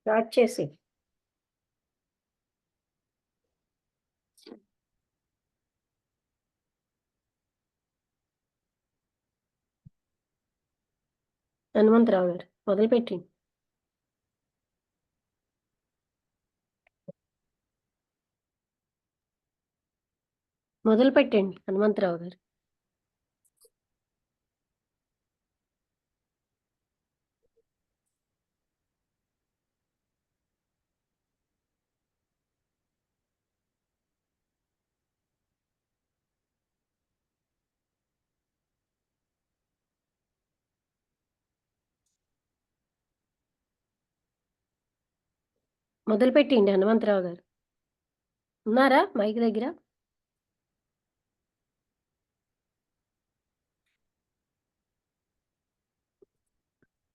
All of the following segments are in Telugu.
స్టార్ట్ చేసి హనుమంతరావు గారు మొదలుపెట్టి. మొదలు పెట్టండి హనుమంతరావు గారు. మొదలు పెట్టండి హనుమంతరావు గారు. ఉన్నారా మైక్ దగ్గర?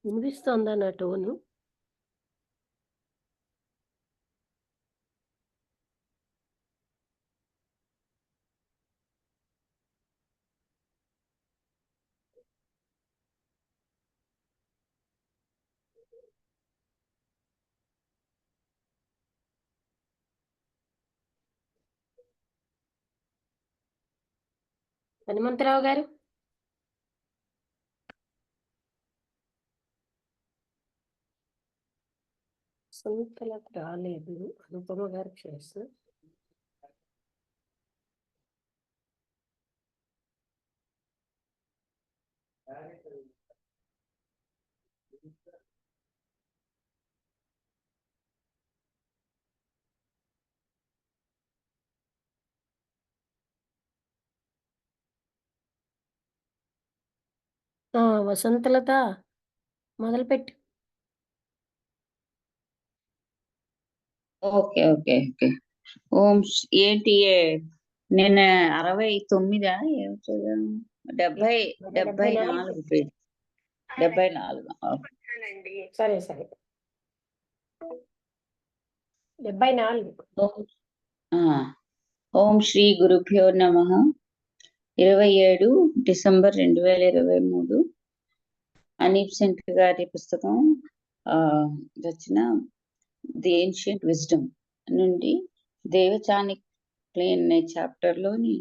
వినిపిస్తోందా నా టోను? హనుమంతరావు గారు సంతలకు రాలేదు. అనుపమ గారు చేస్తూ వసంతలత మొదలుపెట్టు. Okay okay okay. ఏంటి నిన్న 69 74 పేజ్ 74. సరే సరే 74. ఓం శ్రీ గురుభ్యో నమః. 27 డిసెంబర్ 2023 అనీప్ సెంటర్ గారి పుస్తకం రచన ది ఏన్షియంట్ విజ్డమ్ నుండి దేవచానిక్ ప్లేన్ అనే చాప్టర్ లోని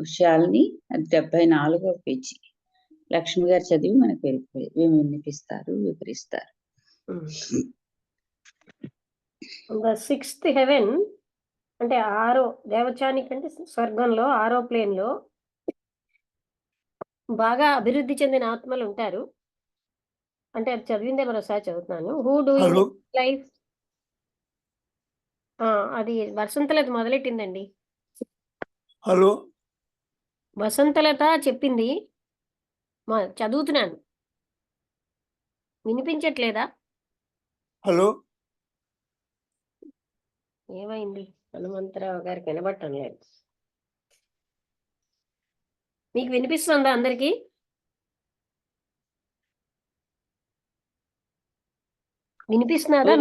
విషయాల్ని 74వ పేజీ లక్ష్మి గారు చదివి మనకు వివరిస్తారు. సిక్స్త్ హెవెన్ అంటే 6వ దేవచానిక్ అంటే స్వర్గంలో 6వ ప్లేన్ లో బాగా అభివృద్ధి చెందిన ఆత్మలు ఉంటారు. అంటే అది చదివిందే మరోసారి చదువుతున్నాను. Who do life. అది వసంతలత మొదలెట్టిందండి. హలో వసంతలత చెప్పింది చదువుతున్నాను. వినిపించట్లేదా? హలో ఏమైంది? హనుమంతరావు గారికి వినబట్టం లేదు. మీకు వినిపిస్తుందా అందరికి? వినిపిస్తున్నదా?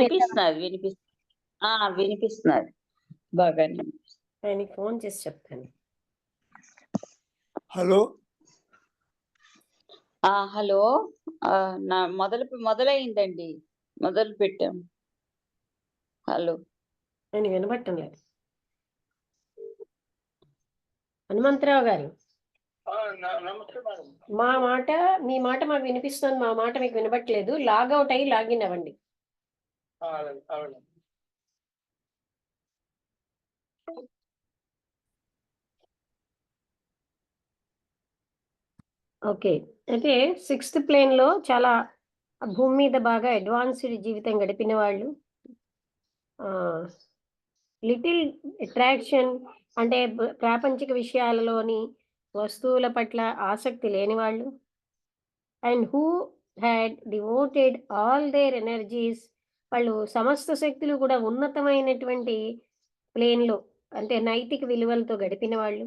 వినిపిస్తున్నది బాగానే. ఆయనకి ఫోన్ చేసి చెప్తాను. హలో హలో మొదలైందండి. మొదలు పెట్టాం. హలో ఆయన వినబట్టం లేదు. హనుమంతరావు గారు మీ మాట మాకు వినిపిస్తుంది, మా మాట మీకు వినబట్టలేదు. లాగౌట్ అయ్యి లాగిన్ అవ్వండి. ఓకే. అయితే 6th ప్లేన్ లో చాలా భూమి మీద బాగా అడ్వాన్స్డ్ జీవితం గడిపిన వాళ్ళు, లిటిల్ అట్రాక్షన్ అంటే ప్రాపంచిక విషయాలలోని వస్తువుల పట్ల ఆసక్తి లేని వాళ్ళు, and who had devoted all their energies, వాళ్ళు సమస్త శక్తులు కూడా ఉన్నతమైనటువంటి ప్లేన్లో అంటే నైతిక విలువలతో గడిపిన వాళ్ళు,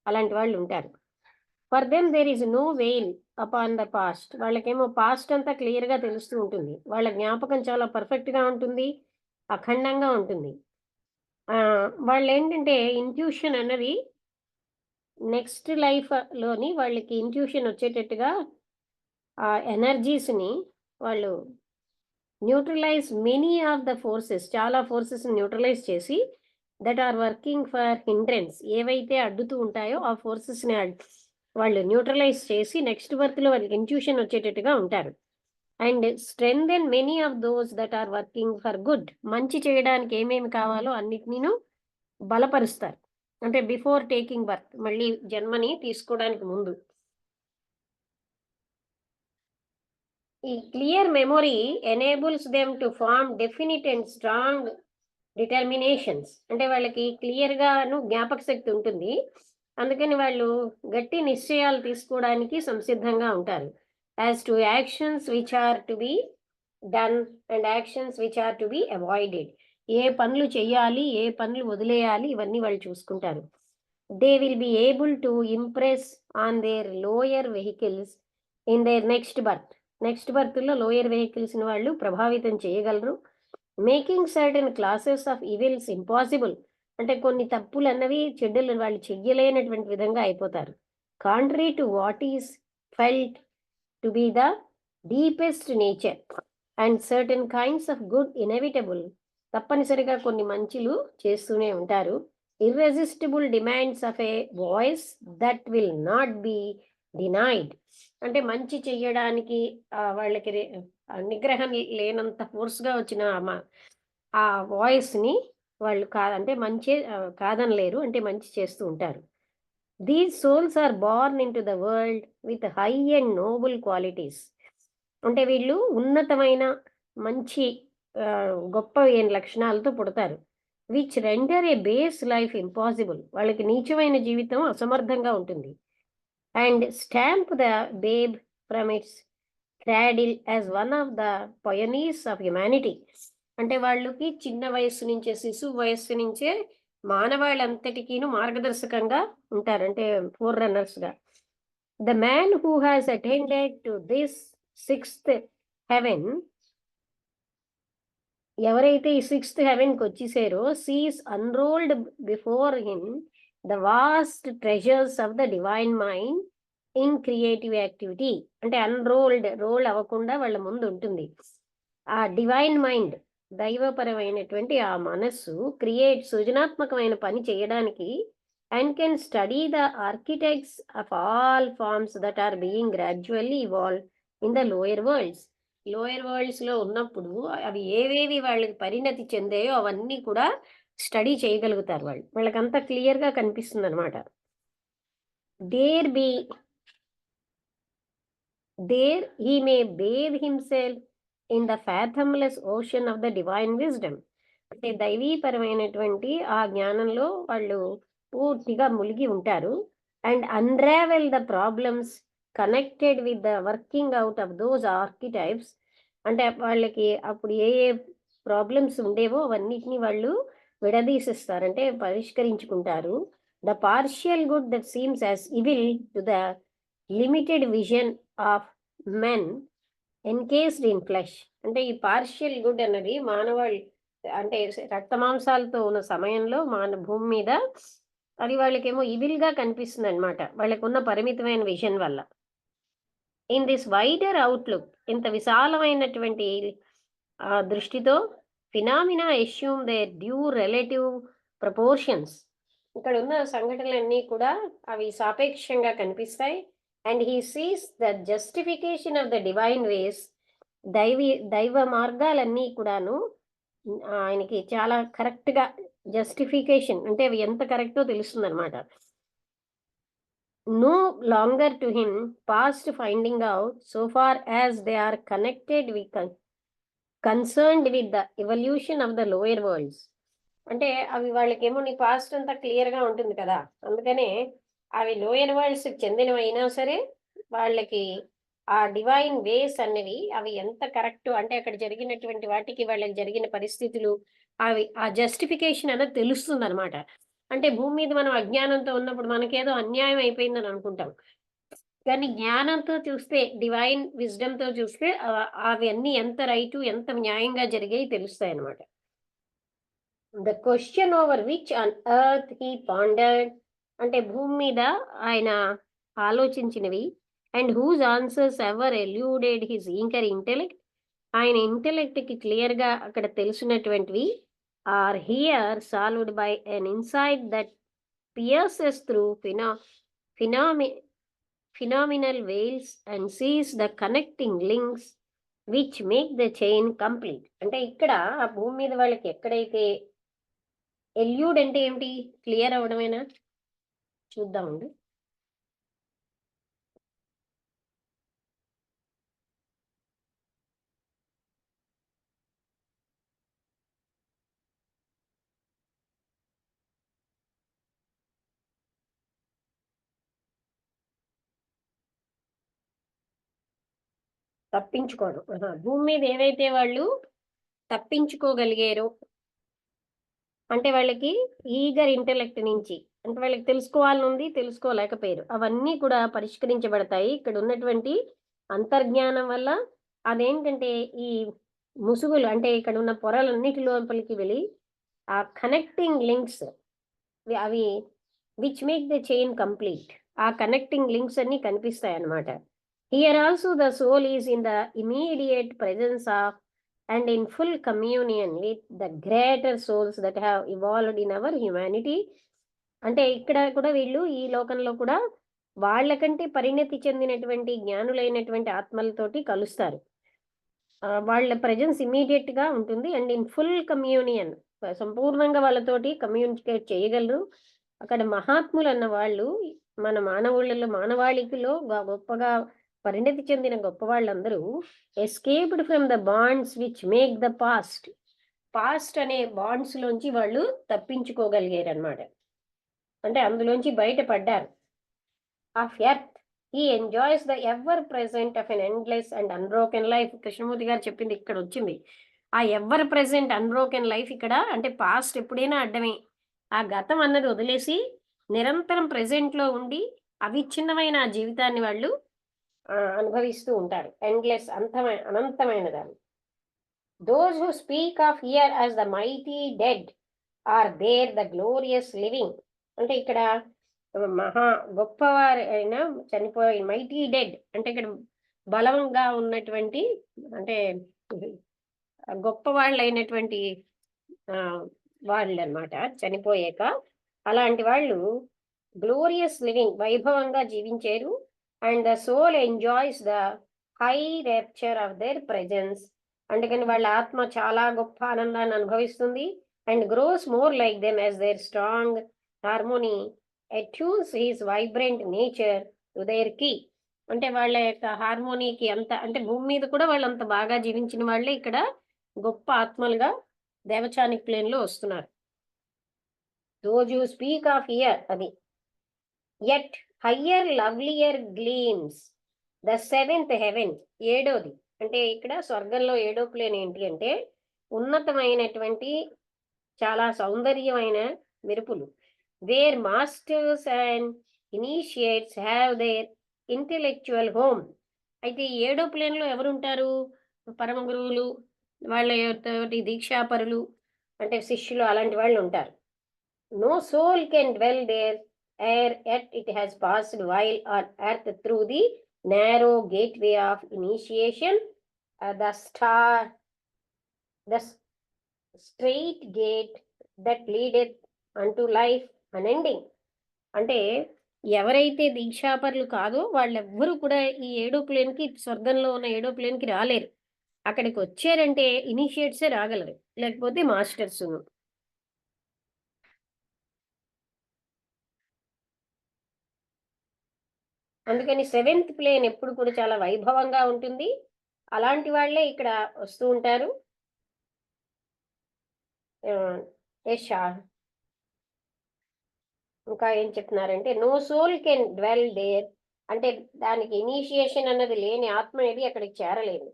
అలాంటి వాళ్ళు ఉంటారు. For them there is no veil upon the past. వాళ్ళకేమో పాస్ట్ అంతా క్లియర్గా తెలుస్తూ ఉంటుంది. వాళ్ళ జ్ఞాపకం చాలా పర్ఫెక్ట్గా ఉంటుంది, అఖండంగా ఉంటుంది. వాళ్ళు ఏంటంటే ఇంట్యూషన్ అన్నది నెక్స్ట్ లైఫ్లోని వాళ్ళకి ఇంట్యూషన్ వచ్చేటట్టుగా ఆ ఎనర్జీస్ని వాళ్ళు neutralize many of the forces, చాలా ఫోర్సెస్ని న్యూట్రలైజ్ చేసి that are working for hindrance, ఏవైతే అడ్డుతూ ఉంటాయో ఆ ఫోర్సెస్ని వాళ్ళు న్యూట్రలైజ్ చేసి నెక్స్ట్ బర్త్లో వాళ్ళకి ఇంట్యూషన్ వచ్చేటట్టుగా ఉంటారు. And strengthen many of those that are working for good, మంచి చేయడానికి ఏమేమి కావాలో అన్నిటినీను బలపరుస్తారు. అంటే బిఫోర్ టేకింగ్ బర్త్, మళ్ళీ జన్మని తీసుకోవడానికి ముందు. ఈ clear memory enables them to form definite and strong determinations. అంటే వాళ్ళకి క్లియర్గాను జ్ఞాపక శక్తి ఉంటుంది, అందుకని వాళ్ళు గట్టి నిశ్చయాలు తీసుకోవడానికి సంసిద్ధంగా ఉంటారు. As to actions which are to be done and actions which are to be avoided, ఏ పనులు చేయాలి ఏ పనులు వదిలేయాలి ఇవన్నీ వాళ్ళు చూసుకుంటారు. They will be able to impress on their lower vehicles in their next birth. Next బర్త్లో లోయర్ వెహికల్స్ని వాళ్ళు ప్రభావితం చేయగలరు. Making certain classes of evils impossible, అంటే కొన్ని తప్పులు అన్నవి చెడ్డలు వాళ్ళు చెయ్యలేనటువంటి విధంగా అయిపోతారు. Contrary to what is felt to be the deepest nature and certain kinds of good inevitable, తప్పనిసరిగా కొన్ని మంచులు చేస్తూనే ఉంటారు. Irresistible demands of A voice that will not be denied, అంటే మంచి చెయ్యడానికి వాళ్ళకి నిగ్రహం లేనంత ఫోర్స్గా వచ్చిన ఆ వాయిస్ని వాళ్ళు కాదంటే మంచి కాదనలేరు, అంటే మంచి చేస్తూ ఉంటారు. These souls are born in to the world with high and noble qualities, అంటే వీళ్ళు ఉన్నతమైన మంచి గొప్ప లక్షణాలతో పుడతారు. Which render a base life impossible, వాళ్ళకి నీచమైన జీవితం అసమర్థంగా ఉంటుంది. And stamp the babe from its cradle as one of the pioneers of humanity, అంటే వాళ్ళకి చిన్న వయస్సు నుంచే శిశువు వయస్సు నుంచే మానవాళ్ళంతటికీను మార్గదర్శకంగా ఉంటారు, అంటే ఫోర్ రన్నర్స్గా. The man who has attended to this sixth heaven, ఎవరైతే ఈ సిక్స్త్ హెవెన్కి వచ్చేసారో sees unrolled before him the vast treasures of the divine mind in creative activity, అంటే రోల్ అవ్వకుండా వాళ్ళ ముందు ఉంటుంది ఆ డివైన్ మైండ్, దైవపరమైనటువంటి ఆ మనస్సు సృజనాత్మకమైన పని చేయడానికి. And can study the architects of all forms that are being gradually evolve in the lower వరల్డ్స్లో ఉన్నప్పుడు అవి ఏవేవి వాళ్ళకి పరిణతి చెందాయో అవన్నీ కూడా స్టడీ చేయగలుగుతారు వాళ్ళకంతా క్లియర్గా కనిపిస్తుంది అనమాట. There he may bathe himself in the fathomless ocean of the divine wisdom, అంటే దైవీపరమైనటువంటి ఆ జ్ఞానంలో వాళ్ళు పూర్తిగా మునిగి ఉంటారు. And unravel the problems connected with the working out of those archetypes, అంటే వాళ్ళకి అప్పుడు ఏ ప్రాబ్లమ్స్ ఉండేవో అవన్నిటిని వాళ్ళు విడదీసిస్తారు, అంటే పరిష్కరించుకుంటారు. The partial good that seems as evil to the limited vision of men encased in flesh, అంటే ఈ పార్షియల్ గుడ్ అన్నది మానవాళి అంటే రక్తమాంసాలతో ఉన్న సమయంలో భూమి మీద అది వాళ్ళకేమో ఇవిల్గా కనిపిస్తుంది అనమాట, వాళ్ళకు ఉన్న పరిమితమైన విజన్ వల్ల. ఇన్ దిస్ వైడర్ అవుట్లుక్, ఇంత విశాలమైనటువంటి దృష్టితో phenomena assume their due relative proportions, ఇక్కడ ఉన్న సంఘటనలన్నీ కూడా అవి సాపేక్షంగా కనిపిస్తాయి. And he sees the justification of the divine ways, దైవ మార్గాలన్నీ కూడాను ఆయనకి చాలా కరెక్ట్గా జస్టిఫికేషన్, అంటే అవి ఎంత కరెక్టో తెలుస్తుంది అనమాట. No longer to him past finding out so far as they are connected with concerned with the evolution of the lower worlds, అంటే అవి వాళ్ళకేమో నీ పాస్ట్ అంతా క్లియర్గా ఉంటుంది కదా, అందుకనే అవి లోయర్ వరల్డ్స్కి చెందినవైనా సరే వాళ్ళకి ఆ డివైన్ వేస్ అనేవి అవి ఎంత కరెక్ట్, అంటే అక్కడ జరిగినటువంటి వాటికి వాళ్ళకి జరిగిన పరిస్థితులు అవి ఆ జస్టిఫికేషన్ అనేది తెలుస్తుంది అనమాట. అంటే భూమి మీద మనం అజ్ఞానంతో ఉన్నప్పుడు మనకేదో అన్యాయం అయిపోయిందని అనుకుంటాం, కానీ జ్ఞానంతో చూస్తే డివైన్ విజ్డమ్తో చూస్తే అవన్నీ ఎంత రైటు ఎంత న్యాయంగా జరిగాయి తెలుస్తాయి అన్నమాట. The question over which on earth he pondered అంటే భూమి మీద ఆయన ఆలోచించినవి, and whose answers ever eluded his ఈంకర్ ఇంటెలెక్ట్, ఆయన ఇంటెలెక్ట్కి క్లియర్గా అక్కడ తెలిసినటువంటివి are here solved by an insight that pierces through phenomenal veils and sees the connecting links which make the chain complete. అంటే ఇక్కడ ఆ భూమి మీద వాళ్ళకి ఎక్కడైతే ఎల్యూడ్ అంటే ఏమిటి, క్లియర్ అవడమేనా? చూద్దామండి. తప్పించుకోవడం. భూమి మీద ఏవైతే వాళ్ళు తప్పించుకోగలిగారో, అంటే వాళ్ళకి ఈగర్ ఇంటెలెక్ట్ నుంచి, అంటే వాళ్ళకి తెలుసుకోవాలని ఉంది, తెలుసుకోలేకపోయారు, అవన్నీ కూడా పరిష్కరించబడతాయి ఇక్కడ ఉన్నటువంటి అంతర్జ్ఞానం వల్ల. అదేంటంటే ఈ ముసుగులు, అంటే ఇక్కడ ఉన్న పొరలన్నిటి లోపలికి వెళ్ళి ఆ కనెక్టింగ్ లింక్స్ అవి which make the chain complete, ఆ కనెక్టింగ్ లింక్స్ అన్ని కనిపిస్తాయి అన్నమాట. Here also the soul is in the immediate presence of and in full communion with the greater souls that have evolved in our humanity. అంటే ఇక్కడ కూడా వీళ్ళు ఈ లోకంలో కూడా వాళ్ళకంటే పరిణతి చెందినటువంటి జ్ఞానులైనటువంటి ఆత్మలతోటి కలుస్తారు. వాళ్ళ ప్రెజెన్స్ ఇమీడియట్ గా ఉంటుంది, అండ్ ఇన్ ఫుల్ కమ్యూనియన్, సంపూర్ణంగా వాళ్ళతోటి కమ్యూనికేట్ చేయగలరు. అక్కడ మహాత్ములు అన్న వాళ్ళు మన మానవుళ్ళలో మానవాళికిలో గొప్పగా పరిణతి చెందిన గొప్ప వాళ్ళందరూ escaped from the bonds which make the past అనే బాండ్స్ లోంచి వాళ్ళు తప్పించుకోగలిగారు అనమాట. అంటే అందులోంచి బయటపడ్డారు. Of earth he enjoys the ever present of N endless and unbroken life. Krishnamurthy గారు చెప్పింది ఇక్కడ వచ్చింది. ఆ ఎవర్ ప్రెసెంట్ అన్బ్రోకెన్ లైఫ్ ఇక్కడ అంటే పాస్ట్ ఎప్పుడైనా అడ్డమే, ఆ గతం అన్నది వదిలేసి నిరంతరం ప్రెసెంట్లో ఉండి అవిచ్ఛిన్నమైన ఆ జీవితాన్ని వాళ్ళు అనుభవిస్తూ ఉంటారు. ఎండ్లెస్, అనంతమైన దాన్ని. Those who speak of here as the mighty dead are there the glorious living. అంటే ఇక్కడ మహా గొప్పవారు అయినా చనిపోయి, మైటీ డెడ్ అంటే ఇక్కడ బలంగా ఉన్నటువంటి, అంటే గొప్ప వాళ్ళు అయినటువంటి వాళ్ళు అన్నమాట చనిపోయాక. అలాంటి వాళ్ళు గ్లోరియస్ లివింగ్, వైభవంగా జీవించారు. And the soul enjoys the high rapture of their presence. అందుకని వాళ్ళ ఆత్మ చాలా గొప్ప ఆనందాన్ని అనుభవిస్తుంది. And grows more like them as their strong harmony attunes his vibrant nature to their key. అంటే వాళ్ళ యొక్క హార్మోనీకి అంత, అంటే భూమి మీద కూడా వాళ్ళు అంత బాగా జీవించిన వాళ్ళే ఇక్కడ గొప్ప ఆత్మలుగా దేవచానిక్ ప్లేన్ లో వస్తున్నారు. Those you speak of here, అది yet higher lovelier gleams the seventh heaven, ఏడోది. అంటే ఇక్కడ స్వర్గంలో ఏడో ప్లేన్ ఏంటి అంటే ఉన్నతమైనటువంటి చాలా సౌందర్యమైన మెరుపులు. Where masters and initiates have their intellectual home. అయితే ఈ ఏడో ప్లేన్ లో ఎవరుంటారు? పరమ గురువులు, వాళ్ళ తోటి దీక్షాపరులు, అంటే శిష్యులు, అలాంటి వాళ్ళు ఉంటారు. No soul can dwell there ere yet it has passed while on earth through the narrow gateway of initiation, the straight gate that leadeth unto life unending. అంటే ఎవరైతే దీక్షాపరులు కాదో వాళ్ళెవ్వరూ కూడా ఈ ఏడో ప్లేన్కి, స్వర్గంలో ఉన్న ఏడో ప్లేన్కి రాలేరు. అక్కడికి వచ్చారంటే ఇనిషియేట్సే రాగలరు, లేకపోతే మాస్టర్స్. అందుకని సెవెంత్ ప్లేన్ ఎప్పుడు కూడా చాలా వైభవంగా ఉంటుంది. అలాంటి వాళ్ళే ఇక్కడ వస్తూ ఉంటారు. ఇంకా ఏం చెప్తున్నారంటే no soul can dwell there, అంటే దానికి ఇనిషియేషన్ అన్నది లేని ఆత్మ అనేది అక్కడికి చేరలేదు.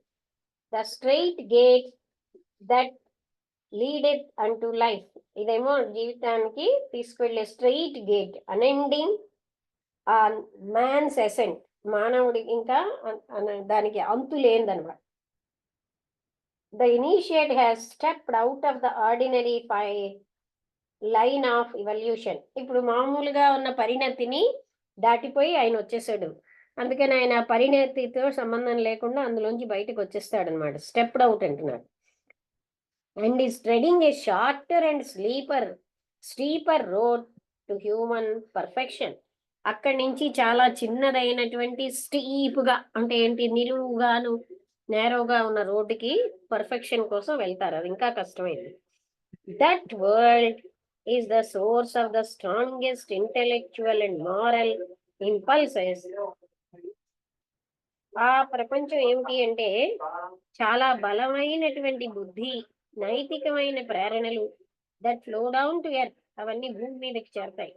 The straight gate that leadeth unto life, ఇదేమో జీవితానికి తీసుకువెళ్ళే straight gate, unending man's ascent, మానవుడి ఇంకా దానికి అంతు లేదన్నమాట. The initiate has stepped out of the ordinary line of evolution. ఇప్పుడు మామూలుగా ఉన్న పరిణతిని దాటిపోయి ఆయన వచ్చేసాడు. అందుకని ఆయన పరిణతితో సంబంధం లేకుండా అందులోంచి బయటకు వచ్చేస్తాడు అనమాట. స్టెప్డ్ అవుట్ అంటున్నారు. And is treading a shorter and steeper road to human perfection. అక్కడి నుంచి చాలా చిన్నదైనటువంటి స్టీప్గా, అంటే ఏంటి, నిలువుగాను నేరోగా ఉన్న రోడ్డుకి పర్ఫెక్షన్ కోసం వెళ్తారు. అది ఇంకా కష్టమైంది. That world is the source of the strongest intellectual and moral impulses. ఆ ప్రపంచం ఏమిటి అంటే చాలా బలమైనటువంటి బుద్ధి, నైతికమైన ప్రేరణలు, that flow down to earth, అవన్నీ భూమి మీదకి చేరతాయి.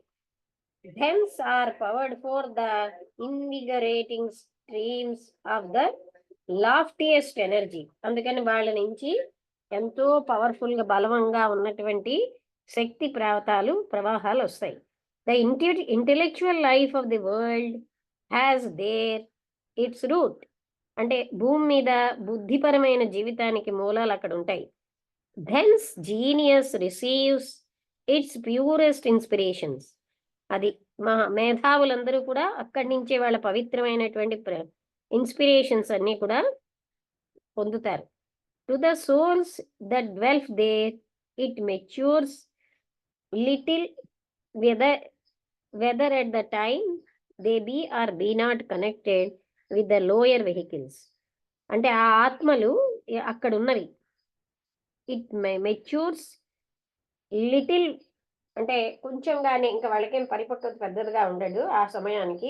Hence are powered for the invigorating streams of the loftiest energy. అందుకని వాళ్ళ నుంచి ఎంతో పవర్ఫుల్ గా, బలవంగా ఉన్నటువంటి శక్తి ప్రవాహాలు వస్తాయి. The intellectual life of the world has there its root. అంటే భూమి మీద బుద్ధిపరమైన జీవితానికి మూలాలు అక్కడ ఉంటాయి. Thence genius receives its purest inspirations. అది మేధావులందరూ కూడా అక్కడి నుంచే వాళ్ళ పవిత్రమైనటువంటి ఇన్స్పిరేషన్స్ అన్ని కూడా పొందుతారు. To the souls that dwell there it matures little whether at the time they be or be not connected with the lower vehicles. అంటే ఆ ఆత్మలు అక్కడ ఉన్నవి. ఇట్ మెచ్యూర్స్ లిటిల్, అంటే కొంచెం కానీ, ఇంకా వాళ్ళకేం పరిపక్వత పెద్దదిగా ఉండదు ఆ సమయానికి.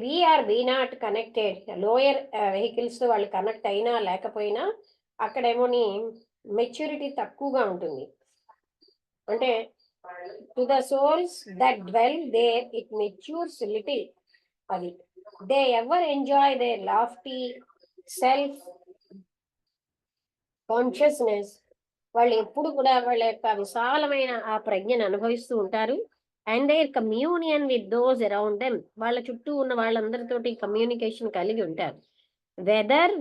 We are be not connected lower vehicles తో వాళ్ళు కనెక్ట్ అయినా లేకపోయినా అక్కడేమోని మెచ్యూరిటీ తక్కువగా ఉంటుంది. అంటే to the souls that dwell there it matures little. అది they ever enjoy their lofty self consciousness. వాళ్ళు ఎప్పుడు కూడా వాళ్ళ యొక్క విశాలమైన ఆ ప్రజ్ఞను అనుభవిస్తూ ఉంటారు. And their communion with those around them, వాళ్ళ చుట్టూ ఉన్న వాళ్ళందరితోటి కమ్యూనికేషన్ కలిగి ఉంటారు. Whether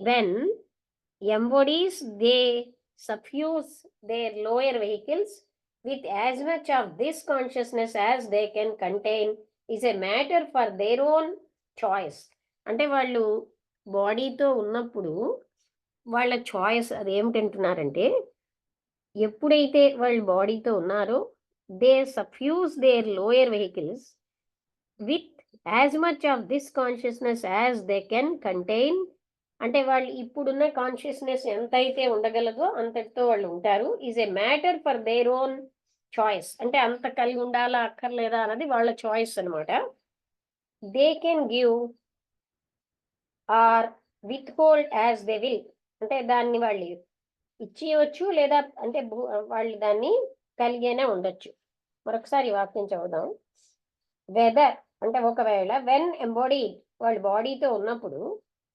when embodies they suffuse their lower vehicles with as much of this consciousness as they can contain is a matter for their own choice. అంటే వాళ్ళు బాడీతో ఉన్నప్పుడు వాళ్ళ చాయిస్ అది ఏమిటంటున్నారంటే, ఎప్పుడైతే వాళ్ళు బాడీతో ఉన్నారో they suffuse their lower vehicles with as much of this consciousness as they can contain. అంటే వాళ్ళు ఇప్పుడున్న కాన్షియస్నెస్ ఎంతైతే ఉండగలదో అంతటితో వాళ్ళు ఉంటారు. Is a matter for their own choice. అంటే అంత కలిగి ఉండాలా అక్కర్లేదా అన్నది వాళ్ళ చాయిస్ అనమాట. They can give or withhold as they will. అంటే దాన్ని వాళ్ళు ఇచ్చేయవచ్చు, లేదా అంటే వాళ్ళు దాన్ని కలిగేనే ఉండొచ్చు. మరొకసారి వాక్యం చదువుదాం. వెదర్ అంటే ఒకవేళ, వెన్ ఎంబాడీడ్ వాళ్ళు బాడీతో ఉన్నప్పుడు,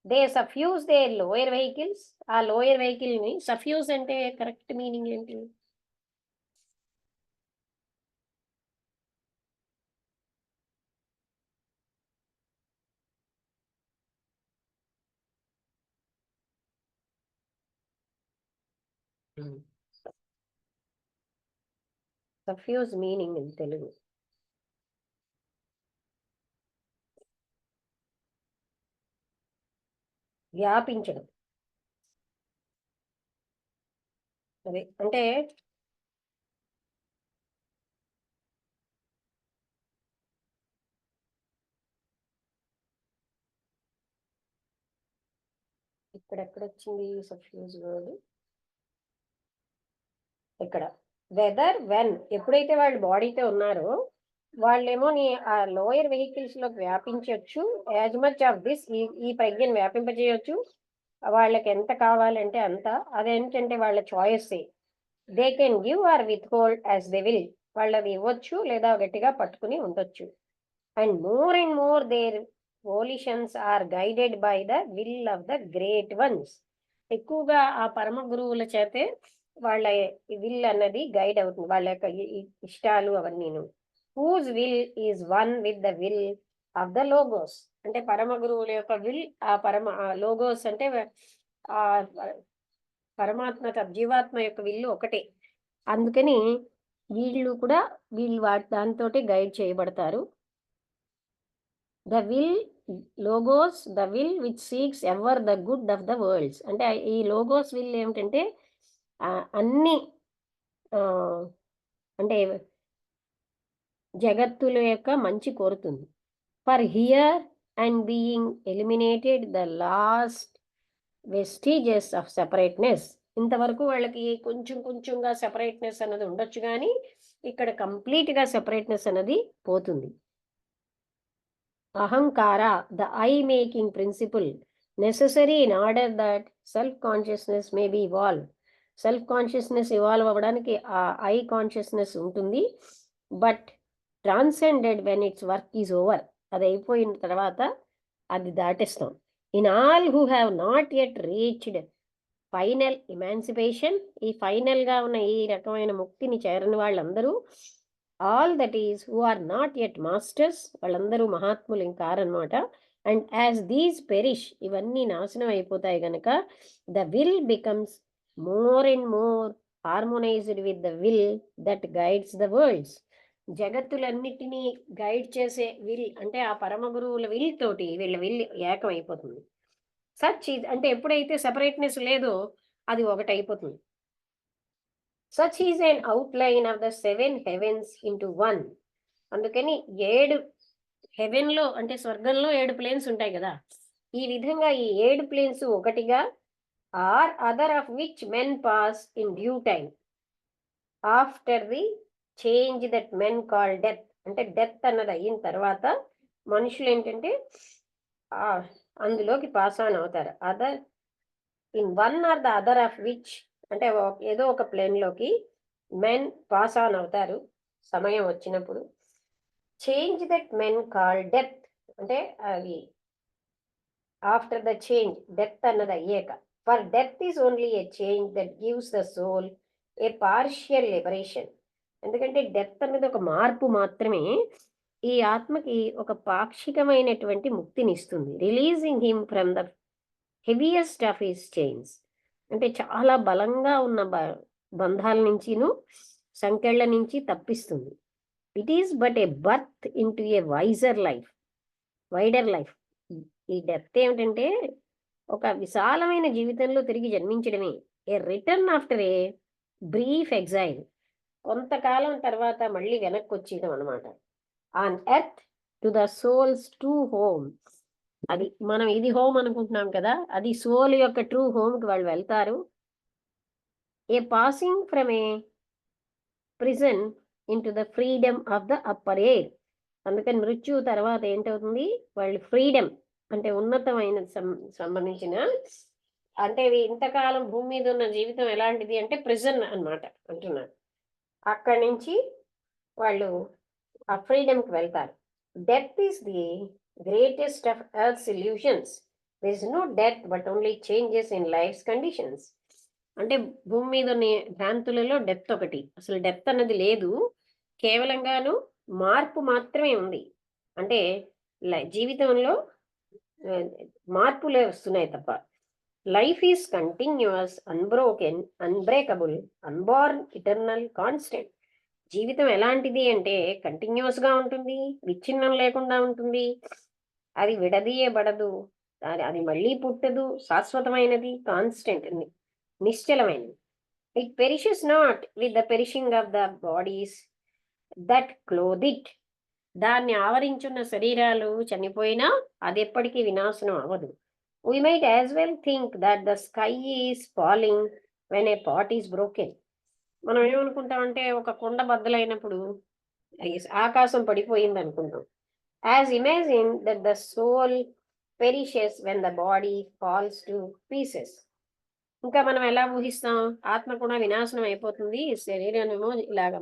they suffuse their lower vehicles, ఆ లోయర్ వెహికల్ ని సఫ్యూజ్ అంటే కరెక్ట్ మీనింగ్ ఏంటి? Suffuse meaning in Telugu. వ్యాపించడం. అదే అంటే ఇక్కడ ఎక్కడొచ్చింది సఫ్యూజ్ వర్డ్? ఇక్కడ వెదర్ వెన్, ఎప్పుడైతే వాళ్ళు బాడీతో ఉన్నారో వాళ్ళేమో ఆ లోయర్ వెహికల్స్ లోకి వ్యాపించవచ్చు. యాజ్ మచ్ ఆఫ్ దిస్, ఈ ప్రజ్ఞను వ్యాపింపజేయొచ్చు వాళ్ళకి ఎంత కావాలంటే అంత. అదేంటంటే వాళ్ళ choice. They can give or withhold as they will. వాళ్ళది ఇవ్వచ్చు లేదా గట్టిగా పట్టుకుని ఉండొచ్చు. And more their volitions are guided by the will of the great ones. ఎక్కువగా ఆ పరమ గురువుల చేతే వాళ్ళ విల్ అన్నది గైడ్ అవుతుంది, వాళ్ళ యొక్క ఇష్టాలు అవన్నీను. Whose will is one with the will of the logos. అంటే పరమ గురువుల యొక్క విల్, ఆ లోగోస్ అంటే ఆ పరమాత్మ జీవాత్మ యొక్క విల్లు ఒకటే. అందుకని వీళ్ళు కూడా దాంతోటే గైడ్ చేయబడతారు. The will logos the will which seeks ever the good of the world's. అంటే ఈ లోగోస్ విల్ ఏమిటంటే అన్ని అంటే జగత్తుల యొక్క మంచి కోరుతుంది. For here and being eliminated the last vestiges of separateness. ఇంతవరకు వాళ్ళకి కొంచెం కొంచెంగా సెపరేట్నెస్ అన్నది ఉండొచ్చు, కానీ ఇక్కడ కంప్లీట్గా సెపరేట్నెస్ అన్నది పోతుంది. అహంకార, the I making principle, necessary in order that self consciousness may be evolve. Self consciousness evolve అవ్వడానికి ఆ ఐ కాన్షియస్నెస్ ఉంటుంది, but transcended when its work is over. అది అయిపోయిన తర్వాత అది దాటేస్తాం. In all who have not yet reached final emancipation, ఈ ఫైనల్గా ఉన్న ఈ రకమైన ముక్తిని చేరని వాళ్ళందరూ, all that is who are not yet masters, వాళ్ళందరూ మహాత్ములు ఇంకారనమాట. అండ్ యాజ్ దీస్ పెరిష్, ఇవన్నీ నాశనం అయిపోతాయి గనక, the will becomes more and more harmonized with the will that guides the worlds. జగత్తులన్నిటినీ గైడ్ చేసే విల్ అంటే ఆ పరమ గురువుల విల్ తోటి వీళ్ళ విల్ ఏకం అయిపోతుంది. సచ్ అంటే ఎప్పుడైతే సెపరేట్నెస్ లేదో అది ఒకటైపోతుంది. Such is an outline of the 7 heavens into 1. అందుకని 7 హెవెన్లో అంటే స్వర్గంలో 7 ప్లేన్స్ ఉంటాయి కదా, ఈ విధంగా ఈ 7 ప్లేన్స్ ఒకటిగా, or other of which men pass in due time after the change that men call death. అంటే డెత్ అన్నది అయిన తర్వాత మనుషులు ఏంటంటే అందులోకి పాస్ ఆన్ అవుతారు. Other in one or the other of which, అంటే ఏదో ఒక ప్లేన్లోకి మెన్ పాస్ ఆన్ అవుతారు సమయం వచ్చినప్పుడు. Change that men call death, అంటే అది ఆఫ్టర్ ద చేంజ్, డెత్ అన్నది అయ్యాక. For death is only a change that gives the soul a partial liberation. ఎందుకంటే డెత్ అనేది ఒక మార్పు మాత్రమే ఈ ఆత్మకి ఒక పాక్షికమైనటువంటి ముక్తిని ఇస్తుంది. Releasing him from the heaviest of his chains, అంటే చాలా బలంగా ఉన్న బంధాల నుంచిను సంకెళ్ళ నుంచి తప్పిస్తుంది. It is but a birth in to a wider life. ఈ డెత్ ఏమిటంటే ఒక విశాలమైన జీవితంలో తిరిగి జన్మించడమే. A return after a brief exile, కొంతకాలం తర్వాత మళ్ళీ వెనక్కి వచ్చేయడం అనమాట. On earth to the souls true home. అది మనం ఇది హోమ్ అనుకుంటున్నాం కదా, అది సోల్ యొక్క ట్రూ హోమ్కి వాళ్ళు వెళ్తారు. A passing from a prison in to the freedom of the upper air. అందుకని మృత్యు తర్వాత ఏంటవుతుంది, వాళ్ళు ఫ్రీడమ్ అంటే ఉన్నతమైన సంబంధించిన, అంటే ఇంతకాలం భూమి మీద ఉన్న జీవితం ఎలాంటిది అంటే ప్రిజన్ అన్నమాట అంటున్నారు. అక్కడి నుంచి వాళ్ళు ఆ ఫ్రీడమ్కి వెళ్తారు. Death is the greatest of earth's illusions. There is no death but only changes in life's conditions. అంటే భూమి మీద ఉన్న భ్రాంతులలో డెత్ ఒకటి, అసలు డెత్ అన్నది లేదు, కేవలంగాను మార్పు మాత్రమే ఉంది. అంటే జీవితంలో మార్పులే వస్తున్నాయి తప్ప. Life is continuous, unbroken, unbreakable, unborn, eternal, constant. జీవితం ఎలాంటిది అంటే కంటిన్యూస్గా ఉంటుంది, విచ్ఛిన్నం లేకుండా ఉంటుంది, అది విడదీయబడదు, అది మళ్ళీ పుట్టదు, శాశ్వతమైనది, కాన్స్టెంట్, నిశ్చలమైనది. It perishes not with the perishing of the bodies that clothe it. దాన్ని ఆవరించున్న శరీరాలు చనిపోయినా అది ఎప్పటికీ వినాశనం అవ్వదు. We might as well think that the sky is falling when a pot is broken. మనం ఏమనుకుంటామంటే ఒక కుండ బద్దలైనప్పుడు ఆకాశం పడిపోయింది అనుకుంటాం. As imagine that the soul perishes when the body falls to pieces. ఇంకా మనం ఎలా ఊహిస్తాం, ఆత్మ కూడా వినాశనం అయిపోతుంది శరీరమేమో ఇలాగ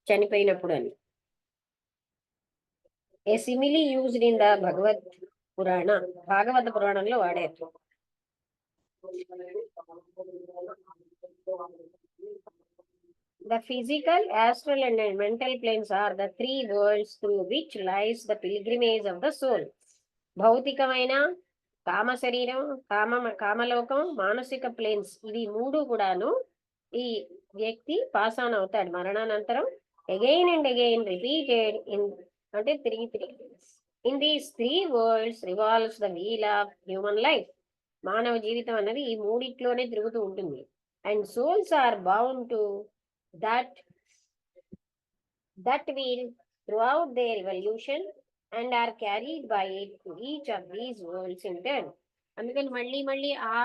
చనిపోయినప్పుడు అని. ఏ సిమిలీ యూజ్డ్ ఇన్ ద భాగవత పురాణంలో వాడారు. The physical, astral and mental planes are the 3 worlds through which lies the pilgrimage of the soul. భౌతికమైన, కామ శరీరం, కామలోకం, మానసిక ప్లేన్స్, ఇవి 3 కూడాను ఈ వ్యక్తి పాస్ ఆన్ అవుతాడు మరణానంతరం. again and again repeated in అంటే three in these three worlds revolves the wheel of human life. మానవ జీవితం అన్నది ఈ మూడిట్లోనే తిరుగుతూ ఉంటుంది. And souls are bound to that wheel throughout their evolution and are carried by it to each of these worlds in turn. అందుకని మళ్ళీ మళ్ళీ ఆ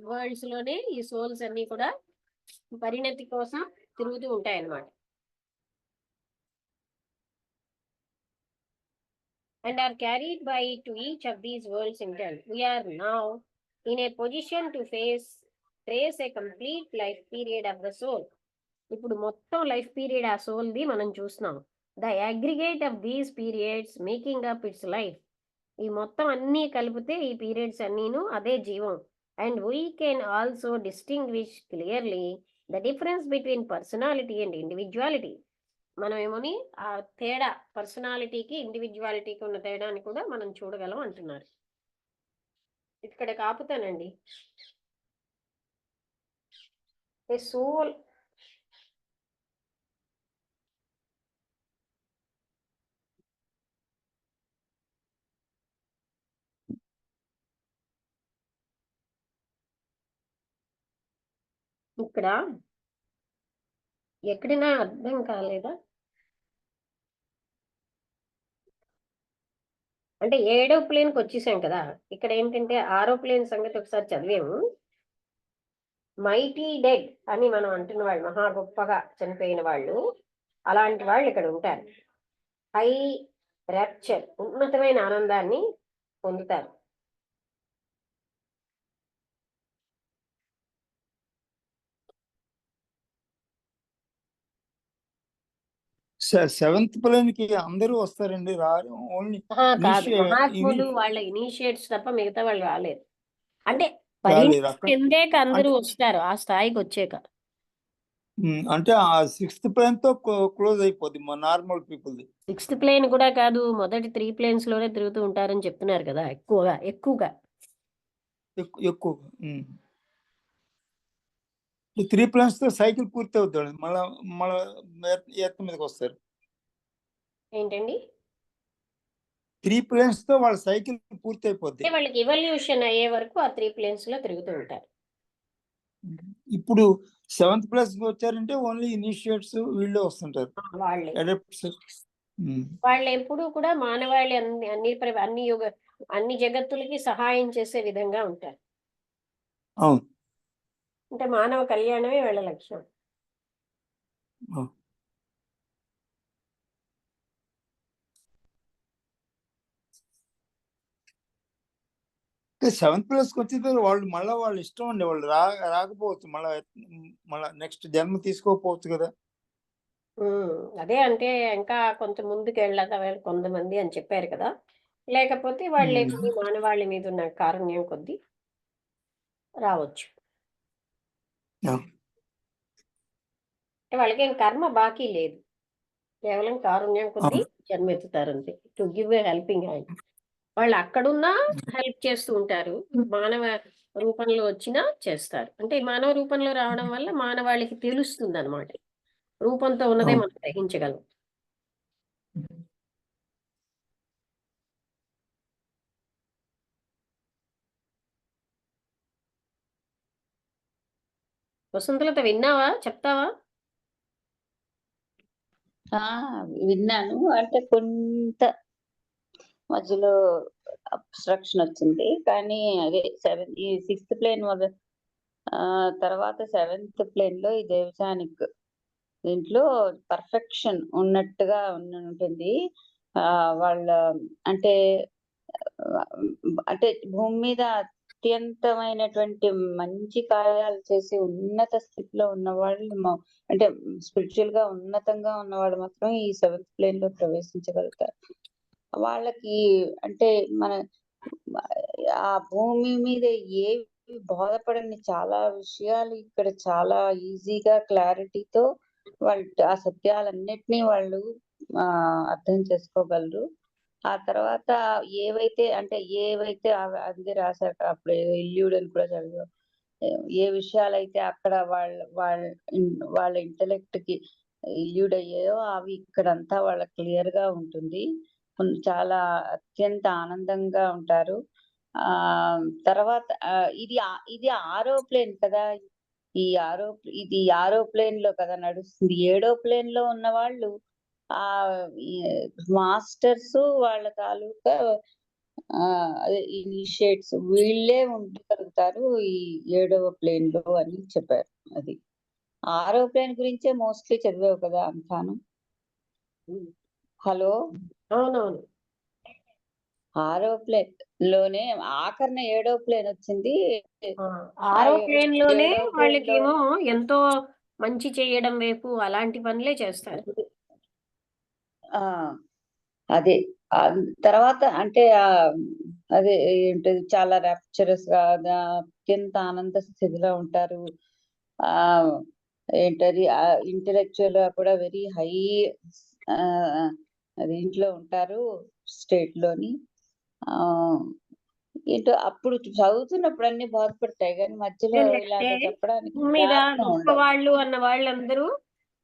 వరల్డ్స్ లోనే ఈ సోల్స్ అన్ని కూడా పరిణతి కోసం తిరుగుతూ ఉంటాయి అన్నమాట. And are carried by it to each of these worlds in turn. We are now in a position to trace a complete life period of the soul. ఇప్పుడు మొత్తం లైఫ్ పీరియడ్ ఆ సోల్ది మనం చూస్తున్నాం. The aggregate of these periods making up it's life. ఈ మొత్తం అన్నీ కలిపితే ఈ పీరియడ్స్ అన్నీను అదే జీవం. And we can also distinguish clearly the difference between personality and individuality. మనం ఏమోని ఆ తేడా పర్సనాలిటీకి ఇండివిజువాలిటీకి ఉన్న తేడాని కూడా మనం చూడగలం అంటున్నారు. ఇక్కడ కాపుతానండి. ఏ సోల్ ఇక్కడ ఎక్కడైనా అర్థం కాలేదా? అంటే 7వ ప్లేన్కి వచ్చేసాం కదా. ఇక్కడ ఏంటంటే 6వ ప్లేన్ సంగతి ఒకసారి చదివాము. మైటీ డెడ్ అని మనం అంటున్న వాళ్ళు, మహా గొప్పగా చనిపోయిన వాళ్ళు, అలాంటి వాళ్ళు ఇక్కడ ఉంటారు. హై ర్యాప్చర్, ఉన్నతమైన ఆనందాన్ని పొందుతారు. సెవెంత్ ప్లేన్ కి అందరూ వస్తారండి, రారు. ఓన్లీ కాదు, మహాత్ములు వాళ్ళ ఇనిషియేట్స్ తప్ప మిగతా వాళ్ళు రాలేదు. అంటే పరిణతి చెందాక అందరూ వస్తారు ఆ స్థాయికి వచ్చాక. అంటే ఆ 6th ప్లేన్ తో క్లోజ్ అయిపోద్ది మా నార్మల్ పీపుల్. 6th ప్లేన్ కూడా కాదు, మొదటి 3 ప్లేన్స్ లోనే తిరుగుతూ ఉంటారని చెప్తున్నారు కదా. ఎక్కువగా ఎక్కువగా 3 ప్లేన్స్ తో సైకిల్ పూర్తి అవుతాడు. మళ్ళా ఎర్త్ మీదకి వస్తారు. ఏంటండి? 3 ప్లేన్స్ తో వాళ్ళ సైకిల్ పూర్తి అయిపోద్ది. వాళ్ళకి ఎవల్యూషన్ అయ్యే వరకు ఆ 3 ప్లేన్స్ లో తిరుగుతూ ఉంటారు. ఇప్పుడు 7th ప్లేస్ వచ్చారంటే ఓన్లీ ఇనిషియేట్స్ వీళ్ళే వస్తుంటారు. వాళ్ళు ఎప్పుడు కూడా మానవాళి అన్ని జగత్తులకి సహాయం చేసే విధంగా ఉంటారు. అవును, అంటే మానవ కళ్యాణమే వీళ్ళ లక్ష్యం. సెవెంత్ ప్లేస్ కి వచ్చిన వాళ్ళు మళ్ళీ వాళ్ళు ఇష్టం అండి, వాళ్ళు రాకపోవచ్చు, మళ్ళా నెక్స్ట్ జన్మ తీసుకోకపోవచ్చు కదా. అదే అంటే ఇంకా కొంత ముందుకు వెళ్ళక కొంతమంది అని చెప్పారు కదా. లేకపోతే వాళ్ళు మానవాళి మీద ఉన్న కారుణ్యం కొద్దీ రావచ్చు. వాళ్ళకి ఏం కర్మ బాకీ లేదు, కేవలం కారుణ్యం కొద్దీ జన్మెత్తుతారంతే. To give a helping hand. వాళ్ళు అక్కడున్నా హెల్ప్ చేస్తూ ఉంటారు, మానవ రూపంలో వచ్చినా చేస్తారు. అంటే మానవ రూపంలో రావడం వల్ల మానవాళికి తెలుస్తుంది అన్నమాట. రూపంతో ఉన్నదే మనం గ్రహించగలం. వసంతలత విన్నావా? చెప్తావా? విన్నాను. అంటే కొంత మధ్యలో అబ్స్ట్రక్షన్ వచ్చింది, కానీ అదే ఈ 6th ప్లేన్ తర్వాత 7th ప్లేన్ లో ఈ దేవజానిక్ దీంట్లో పర్ఫెక్షన్ ఉన్నట్టుగా ఉంటుంది. వాళ్ళ అంటే భూమి మీద అత్యంతమైనటువంటి మంచి కార్యాలు చేసి ఉన్నత స్థితిలో ఉన్న వాళ్ళు, అంటే స్పిరిచువల్ గా ఉన్నతంగా ఉన్నవాళ్ళు మాత్రం ఈ 7th ప్లేన్ లో ప్రవేశించగలుగుతారు. వాళ్ళకి అంటే ఆ భూమి మీద ఏవి బోధపడని చాలా విషయాలు ఇక్కడ చాలా ఈజీగా క్లారిటీతో వాళ్ళు ఆ సత్యాలన్నిటినీ వాళ్ళు అర్థం చేసుకోగలరు. ఆ తర్వాత ఏవైతే అందుకే రాశాక అప్పుడు ఇల్యూడ్ అని కూడా చదివాం. ఏ విషయాలైతే అక్కడ వాళ్ళ ఇంటెలెక్ట్ కి ఇల్యూడ్ అయ్యాయో అవి ఇక్కడంతా వాళ్ళకి క్లియర్ గా ఉంటుంది. చాలా అత్యంత ఆనందంగా ఉంటారు. ఆ తర్వాత ఇది 6వ ప్లేన్ కదా. ఇది 6వ ప్లేన్ లో కదా నడుస్తుంది. 7వ ప్లేన్ లో ఉన్న వాళ్ళు ఆ ఈ మాస్టర్స్ వాళ్ళ తాలూకా అదే ఇనిషియేట్స్ వీళ్ళే ఉండగలుగుతారు ఈ 7వ ప్లేన్ లో అని చెప్పారు. అది 6వ ప్లేన్ గురించే మోస్ట్లీ చదివావు కదా అంతాను. హలో, అవునవును. 6వ ప్లేన్ లోనే ఆఖరిన 7వ ప్లేన్ వచ్చింది. ఆ 6వ ప్లేన్ లోనే 7వ ప్లేన్ లో వాళ్ళకేమో ఎంతో మంచి చేయడం వైపు అలాంటి పనులే చేస్తారు. ఆ అదే తర్వాత అంటే అదే ఏంటది చాలా రాప్చరస్ గా అత్యంత ఆనంద స్థితిలో ఉంటారు. ఆ ఏంటది ఇంటెలెక్చువల్ గా కూడా వెరీ హై దీంట్లో ఉంటారు స్టేట్ లోని. ఆ ఏంటో అప్పుడు చదువుతున్నప్పుడు అన్ని బాధపడతాయి కానీ మధ్యలో అంటే ఇలాగ చెప్పడానికి భూమి మీద జ్ఞాపకం గొప్ప ఉండదు. వాళ్ళు అన్న వాళ్ళందరూ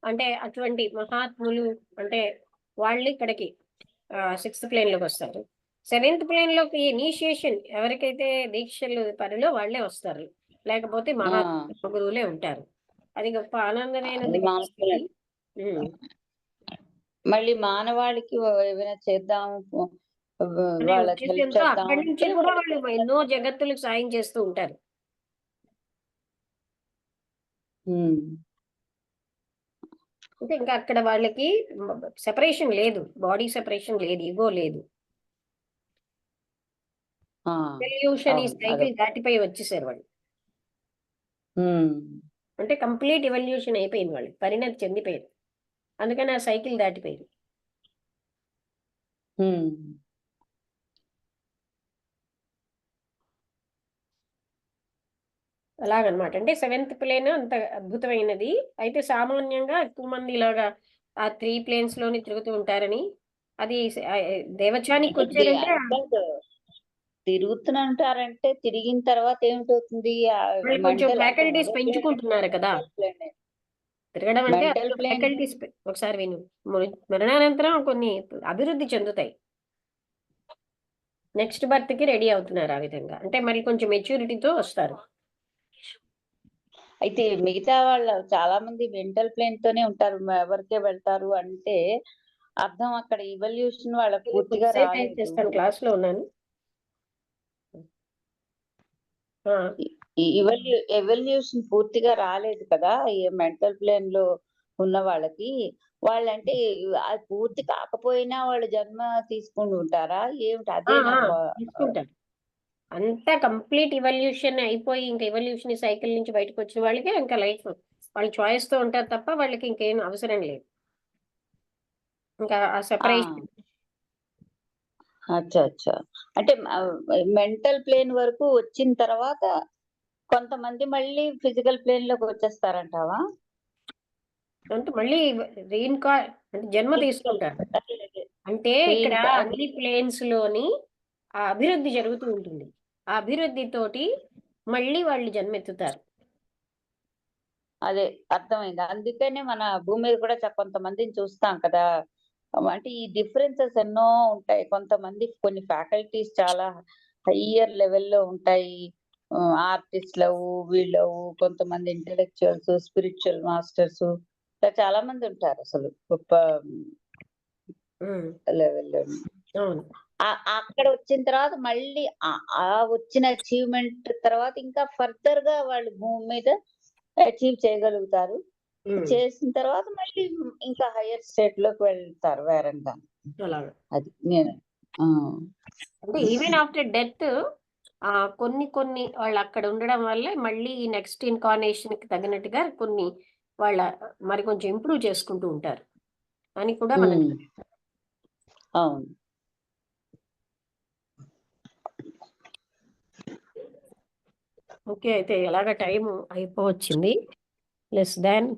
అంటే అటువంటి మహాత్ములు అంటే వాళ్ళు ఇక్కడికి 6th ప్లేన్ లోకి వస్తారు. 7th ప్లేన్ లోకి ఇనిషియేషన్ ఎవరికైతే దీక్షలు పరిలో వాళ్ళే వస్తారు. లేకపోతే ఆ గురువులే ఉంటారు. అది గొప్ప ఆనందమైన అది స్థితి. మళ్ళీ మానవాళికి ఏమైనా చేద్దాం అనే వాళ్ళకి హెల్ప్ ఉద్దేశంతో చేద్దాం అక్కడి నుంచి అంటే కూడా వాళ్ళు ఎన్నో జగత్తులకు సాయం చేస్తూ ఉంటారు. అంటే ఇంకా అక్కడ వాళ్ళకి సెపరేషన్ లేదు, బాడీ సెపరేషన్ లేదు, ఈగో లేదు. ఎవల్యూషన్ ఈ అవును సైకిల్ దాటిపోయి వచ్చేసారు వాళ్ళు. అంటే కంప్లీట్ ఎవల్యూషన్ అయిపోయింది వాళ్ళు, పరిణతి చెందిపోయారు. అందుకని ఆ సైకిల్ దాటిపోయారు. అలాగనమాట. అంటే 7th ప్లేన్ అంత అద్భుతమైనది. అయితే సామాన్యంగా ఎక్కువ మంది ఇలాగా ఆ 3 ప్లేన్స్ లోని తిరుగుతూ ఉంటారని. అది దేవచానికి వచ్చారంటే తిరుగుతుంటారంటే తిరిగిన తర్వాత ఏమిటవుతుంది వాళ్ళు కొంచెం మెంటల్ అంటే ఫ్యాకల్టీస్ పెంచుకుంటున్నారు కదా. తిరగడం అంటే మెంటల్ అందులో ప్లేన్ ఫ్యాకల్టీస్ ఒకసారి విను. మరణానంతరం కొన్ని అభివృద్ధి చెందుతాయి. నెక్స్ట్ బర్త్ కి రెడీ అవుతున్నారు ఆ విధంగా. అంటే మరి కొంచెం మెచ్యూరిటీతో వస్తారు. అయితే మిగతా వాళ్ళు చాలా మంది మెంటల్ ప్లేన్ తోనే ఉంటారు. ఎవరికే వెళ్తారు అంటే అర్థం అక్కడ ఇవల్యూషన్ వాళ్ళకి పూర్తిగా రాలేదు. చేస్తాను, క్లాస్ లో ఉన్నాను. ఎవల్యూషన్ పూర్తిగా రాలేదు కదా ఈ మెంటల్ ప్లేన్ లో ఉన్న వాళ్ళకి. వాళ్ళంటే అది పూర్తి కాకపోయినా వాళ్ళు జన్మ తీసుకుని ఉంటారా ఏమిటి? అదే నాకు తీసుకుంటారు. అంతా కంప్లీట్ ఇవల్యూషన్ అయిపోయి ఇంకా ఇవల్యూషన్ సైకిల్ నుంచి బయటకు వచ్చిన వాళ్ళకే ఇంకా లైఫ్ వాళ్ళు చాయిస్ తో ఉంటారు తప్ప వాళ్ళకి ఇంకేం అవసరం లేదు. ఇంకా ఆ సెపరేషన్. అచ్చా అచ్చా. అంటే మెంటల్ ప్లేన్ వరకు వచ్చిన తర్వాత కొంతమంది మళ్ళీ ఫిజికల్ ప్లేన్ లోకి వచ్చేస్తారంటావా? అంటే మళ్ళీ అంటే జన్మ తీసుకుంటారు. అంటే ఇక్కడ అన్ని ప్లేన్స్ లోని ఆ అభివృద్ధి జరుగుతూ ఉంటుంది. ఆ అభివృద్ధి తోటి మళ్ళీ వాళ్ళు జన్మెత్తుతారు. అదే అర్థమైంది. అందుకనే మన భూమి మీద కూడా కొంతమందిని చూస్తాం కదా. అంటే ఈ డిఫరెన్సెస్ ఎన్నో ఉంటాయి. కొంతమంది కొన్ని ఫ్యాకల్టీస్ చాలా హయ్యర్ లెవెల్లో ఉంటాయి. ఆర్టిస్ట్‌లవు, వీళ్ళవు, కొంతమంది ఇంటెలెక్చువల్స్, స్పిరిచువల్ మాస్టర్స్ ఇలా చాలా మంది ఉంటారు అసలు గొప్ప లెవెల్‌లో. అవును. అక్కడ వచ్చిన తర్వాత మళ్ళీ వచ్చిన అచీవ్‌మెంట్ తర్వాత ఇంకా ఫర్దర్ గా వాళ్ళు భూమి మీద అచీవ్ చేయగలుగుతారు. చేసిన తర్వాత మళ్ళీ ఇంకా హైయర్ స్టేట్ లోకి వెళ్తారు వేరంగా. అది నేను అంటే ఈవెన్ ఆఫ్టర్ డెత్ కొన్ని వాళ్ళు అక్కడ ఉండడం వల్ల మళ్ళీ నెక్స్ట్ ఇన్కార్నేషన్ కి తగినట్టుగా కొన్ని వాళ్ళ మరి కొంచెం ఇంప్రూవ్ చేసుకుంటూ ఉంటారు అని కూడా మనం అవును. ఓకే. అయితే ఎలాగ టైం అయిపోవచ్చింది. Less than